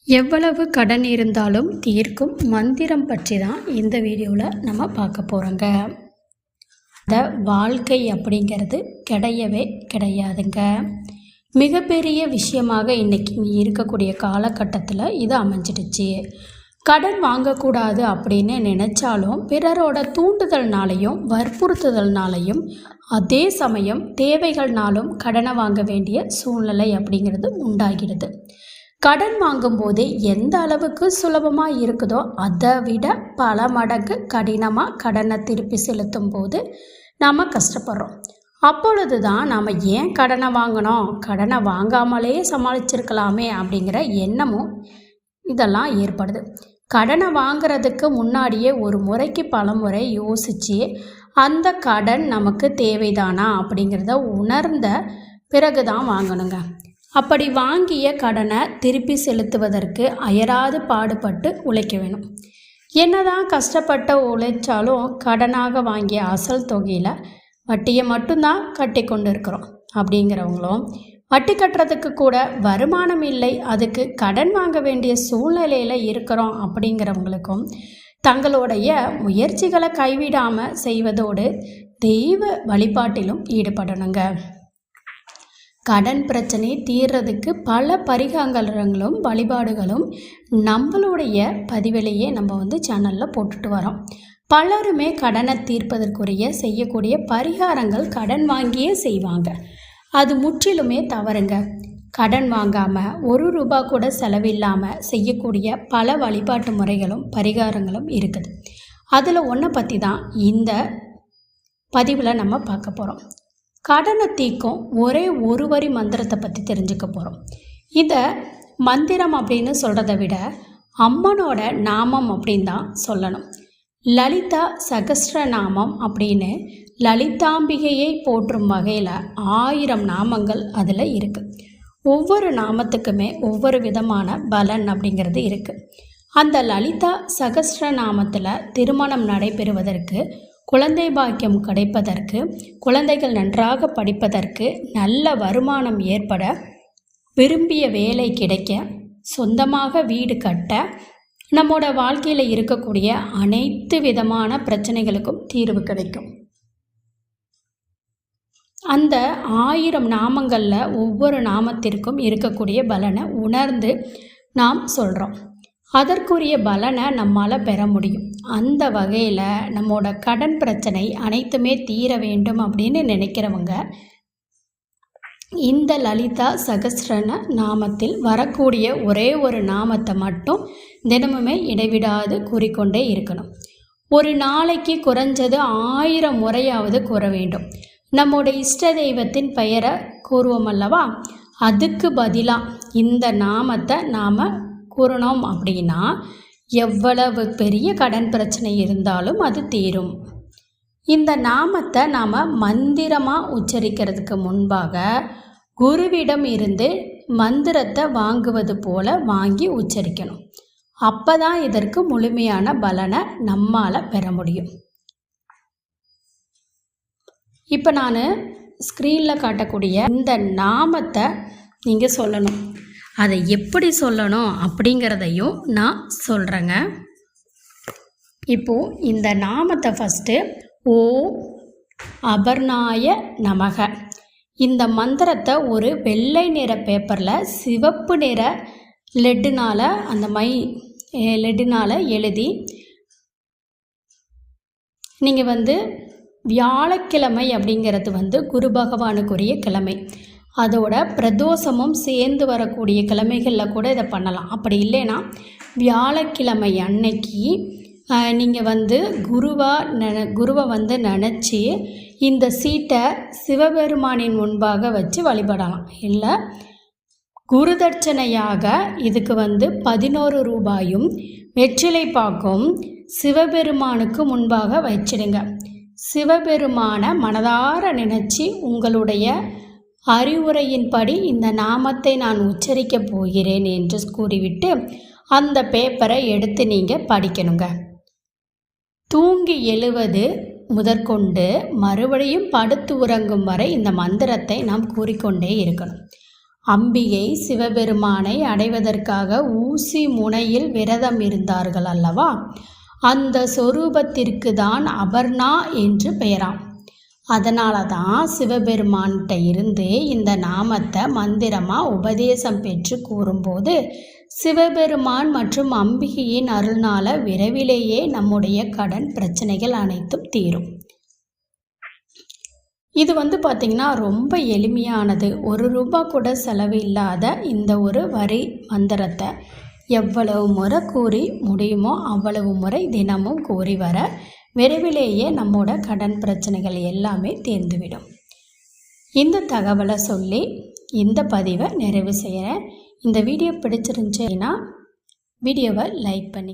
எவ்வளவு கடன் இருந்தாலும் தீர்க்கும் மந்திரம் பற்றி தான் இந்த வீடியோவில் நம்ம பார்க்க போகிறோங்க. இந்த வாழ்க்கை அப்படிங்கிறது கிடையவே கிடையாதுங்க. மிகப்பெரிய விஷயமாக இன்றைக்கி இருக்கக்கூடிய காலகட்டத்தில் இது அமைஞ்சிடுச்சு. கடன் வாங்கக்கூடாது அப்படின்னு நினச்சாலும் பிறரோட தூண்டுதல்னாலையும் வற்புறுத்துதல்னாலையும் அதே சமயம் தேவைகள்னாலும் கடனை வாங்க வேண்டிய சூழ்நிலை அப்படிங்கிறது உண்டாகிடுது. கடன் வாங்கும்போது எந்த அளவுக்கு சுலபமாக இருக்குதோ அதை விட பல மடங்கு கடினமாக கடனை திருப்பி செலுத்தும் போது நாம் கஷ்டப்படுறோம். அப்பொழுது தான் நாம் ஏன் கடனை வாங்கினோம், கடனை வாங்காமலே சமாளிச்சிருக்கலாமே அப்படிங்கிற எண்ணமும் இதெல்லாம் ஏற்படுது. கடனை வாங்கிறதுக்கு முன்னாடியே ஒரு முறைக்கு பல முறை யோசித்து அந்த கடன் நமக்கு தேவைதானா அப்படிங்கிறத உணர்ந்த பிறகு தான் வாங்கணுங்க. அப்படி வாங்கிய கடனை திருப்பி செலுத்துவதற்கு அயராது பாடுபட்டு உழைக்க வேணும். என்னதான் கஷ்டப்பட்டு உழைச்சாலும் கடனாக வாங்கிய அசல் தொகையில் வட்டியை மட்டும்தான் கட்டி கொண்டு இருக்கிறோம் அப்படிங்கிறவங்களும், வட்டி கட்டுறதுக்கு கூட வருமானம் இல்லை, அதுக்கு கடன் வாங்க வேண்டிய சூழ்நிலையில் இருக்கிறோம் அப்படிங்கிறவங்களுக்கும் தங்களுடைய முயற்சிகளை கைவிடாமல் செய்வதோடு தெய்வ வழிபாட்டிலும் ஈடுபடணுங்க. கடன் பிரச்சனை தீர்றதுக்கு பல பரிகாரங்களும் வழிபாடுகளும் நம்மளுடைய பதிவிலேயே நம்ம சேனலில் போட்டுட்டு வரோம். பலருமே கடனை தீர்ப்பதற்குரிய செய்யக்கூடிய பரிகாரங்கள் கடன் வாங்கியே செய்வாங்க. அது முற்றிலுமே தவறுங்க. கடன் வாங்காமல் ஒரு ரூபா கூட செலவில்லாமல் செய்யக்கூடிய பல வழிபாட்டு முறைகளும் பரிகாரங்களும் இருக்குது. அதில் ஒன்றை பற்றி தான் இந்த பதிவில் நம்ம பார்க்க போகிறோம். கடனை தீர்க்கும் ஒரே ஒரு வரி மந்திரத்தை பற்றி தெரிஞ்சுக்க போகிறோம். இந்த மந்திரம் அப்படின்னு சொல்கிறத விட அம்மனோட நாமம் அப்படின்னு தான் சொல்லணும். லலிதா சகஸ்ரநாமம் அப்படின்னு லலிதாம்பிகையை போற்றும் வகையில் 1000 நாமங்கள் அதில் இருக்குது. ஒவ்வொரு நாமத்துக்குமே ஒவ்வொரு விதமான பலன் அப்படிங்கிறது இருக்குது. அந்த லலிதா சகஸ்ரநாமத்தில் திருமணம் நடைபெறுவதற்கு, குழந்தை பாக்கியம் கிடைப்பதற்கு, குழந்தைகள் நன்றாக படிப்பதற்கு, நல்ல வருமானம் ஏற்பட, விரும்பிய வேலை கிடைக்க, சொந்தமாக வீடு கட்ட, நம்மோட வாழ்க்கையில் இருக்கக்கூடிய அனைத்து விதமான பிரச்சனைகளுக்கும் தீர்வு கிடைக்கும். அந்த 1000 நாமங்களில் ஒவ்வொரு நாமத்திற்கும் இருக்கக்கூடிய பலனை உணர்ந்து நாம் சொல்கிறோம். அதற்குரிய பலனை நம்மால் பெற முடியும். அந்த வகையில் நம்மோட கடன் பிரச்சனை அனைத்துமே தீர வேண்டும் அப்படின்னு நினைக்கிறவங்க இந்த லலிதா சகஸ்ரன நாமத்தில் வரக்கூடிய ஒரே ஒரு நாமத்தை மட்டும் தினமுமே இடைவிடாது கூறிக்கொண்டே இருக்கணும். ஒரு நாளைக்கு குறைஞ்சது 1000 முறையாவது கூற வேண்டும். நம்மோட இஷ்ட தெய்வத்தின் பெயரை கூறுவோம் அல்லவா, அதுக்கு பதிலாக இந்த நாமத்தை நாம் கூறணும் அப்படின்னா எவ்வளவு பெரிய கடன் பிரச்சனை இருந்தாலும் அது தீரும். இந்த நாமத்தை நாம் மந்திரமாக உச்சரிக்கிறதுக்கு முன்பாக குருவிடம் இருந்து மந்திரத்தை வாங்குவது போல வாங்கி உச்சரிக்கணும். அப்போ தான் இதற்கு முழுமையான பலனை நம்மால் பெற முடியும். இப்போ நான் ஸ்க்ரீனில் காட்டக்கூடிய இந்த நாமத்தை நீங்கள் சொல்லணும். அதை எப்படி சொல்லணும் அப்படிங்கிறதையும் நான் சொல்கிறேங்க. இப்போது இந்த நாமத்தை ஃபஸ்ட்டு ஓம் அபர்ணாய நமக, இந்த மந்திரத்தை ஒரு வெள்ளை நிற பேப்பரில் சிவப்பு நிற லெட்டுனால் லெட்டுனால் எழுதி நீங்கள் வியாழக்கிழமை அப்படிங்கிறது குரு பகவானுக்குரிய கிழமை, அதோட பிரதோஷமும் சேர்ந்து வரக்கூடிய கிழமைகளில் கூட இதை பண்ணலாம். அப்படி இல்லைன்னா வியாழக்கிழமை அன்னைக்கு நீங்கள் குருவை நினச்சி இந்த சீட்டை சிவபெருமானின் முன்பாக வச்சு வழிபடலாம். இல்லை குரு தட்சணையாக இதுக்கு 11 ரூபாயும் வெற்றிலை பாக்கும் சிவபெருமானுக்கு முன்பாக வச்சிடுங்க. சிவபெருமானை மனதார நினச்சி உங்களுடைய அறிவுரையின்படி இந்த நாமத்தை நான் உச்சரிக்கப் போகிறேன் என்று கூறிவிட்டு அந்த பேப்பரை எடுத்து நீங்கள் படிக்கணுங்க. தூங்கி எழுவது முதற்கொண்டு மறுபடியும் படுத்து உறங்கும் வரை இந்த மந்திரத்தை நாம் கூறிக்கொண்டே இருக்கணும். அம்பிகை சிவபெருமானை அடைவதற்காக ஊசி முனையில் விரதம் இருந்தார்கள் அல்லவா, அந்த சொரூபத்திற்கு தான் அபர்ணா என்று பெயராம். அதனால தான் சிவபெருமான்கிட்ட இருந்து இந்த நாமத்தை மந்திரமாக உபதேசம் பெற்று கூறும்போது சிவபெருமான் மற்றும் அம்பிகையின் அருள்னால விரைவிலேயே நம்முடைய கடன் பிரச்சனைகள் அனைத்தும் தீரும். இது பார்த்திங்கன்னா ரொம்ப எளிமையானது. ₹1 கூட செலவு இல்லாத இந்த ஒரு வரி மந்திரத்தை எவ்வளவு முறை கூறி முடியுமோ அவ்வளவு முறை தினமும் கூறி வர விரைவிலேயே நம்மோட கடன் பிரச்சனைகள் எல்லாமே தீர்ந்துவிடும். இந்த தகவலை சொல்லி இந்த பதிவை நிறைவு செய்கிறேன். இந்த வீடியோ பிடிச்சிருந்துச்சுன்னா வீடியோவை லைக் பண்ணி